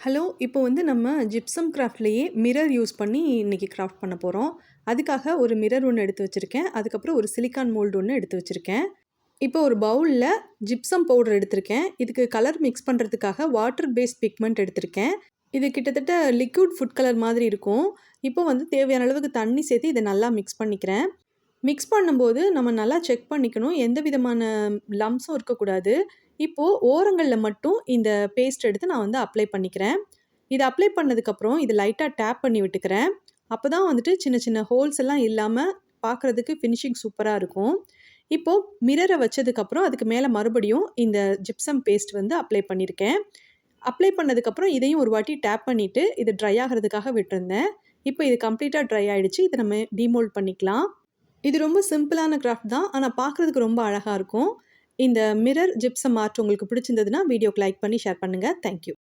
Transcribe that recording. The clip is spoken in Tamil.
ஹலோ! இப்போ வந்து நம்ம ஜிப்சம் கிராஃப்ட்லயே மிரர் யூஸ் பண்ணி இன்னைக்கு கிராஃப்ட் பண்ண போறோம். அதுக்காக ஒரு மிரர் ஒண்ணு எடுத்து வச்சிருக்கேன். அதுக்கப்புறம் ஒரு சிலிக்கான் மோல்டு ஒண்ணு எடுத்து வச்சிருக்கேன். இப்போ ஒரு பவுல்ல ஜிப்சம் பவுடர் எடுத்திருக்கேன். இதுக்கு கலர் மிக்ஸ் பண்றதுக்காக வாட்டர் பேஸ்ட் பிக்மெண்ட் எடுத்திருக்கேன். இது கிட்டத்தட்ட லிக்விட் ஃபுட் கலர் மாதிரி இருக்கும். இப்போ வந்து தேவையான அளவுக்கு தண்ணி சேர்த்து இத நல்லா மிக்ஸ் பண்ணிக்கிறேன். மிக்ஸ் பண்ணும்போது நம்ம நல்லா செக் பண்ணிக்கணும். எந்த விதமான லம்ப்ஸும் இருக்கக்கூடாது. இப்போ ஓரங்கள்ல மட்டும் இந்த பேஸ்ட் எடுத்து நான் வந்து அப்ளை பண்ணிக்கிறேன். இத அப்ளை பண்ணதுக்கப்புறம் இத லைட்டா டேப் பண்ணி விட்டுக்கிறேன். அப்பதான் வந்துட்டு சின்ன சின்ன ஹோல்ஸ் எல்லாம் இல்லாம பார்க்கறதுக்கு ஃபினிஷிங் சூப்பரா இருக்கும். இப்போ மிரர வச்சதுக்கப்புறம் அதுக்கு மேல மறுபடியும் இந்த ஜிப்சம் பேஸ்ட் வந்து அப்ளை பண்ணியிருக்கேன். அப்ளை பண்ணதுக்கப்புறம் இதையும் ஒரு வாட்டி டேப் பண்ணிட்டு இது ட்ரை ஆகுறதுக்காக விட்டுருந்தேன். இப்போ இது கம்ப்ளீட்டா ட்ரை ஆயிடுச்சு. இத நம்ம டீமோல்ட் பண்ணிக்கலாம். இது ரொம்ப சிம்பிளான கிராஃப்ட் தான். ஆனா பார்க்குறதுக்கு ரொம்ப அழகா இருக்கும். இந்த மிரர் ஜிப்சம் ஆர்ட் உங்களுக்கு பிடிச்சிருந்ததுன்னா, வீடியோக்கு லைக் பண்ணி ஷேர் பண்ணுங்க. Thank you.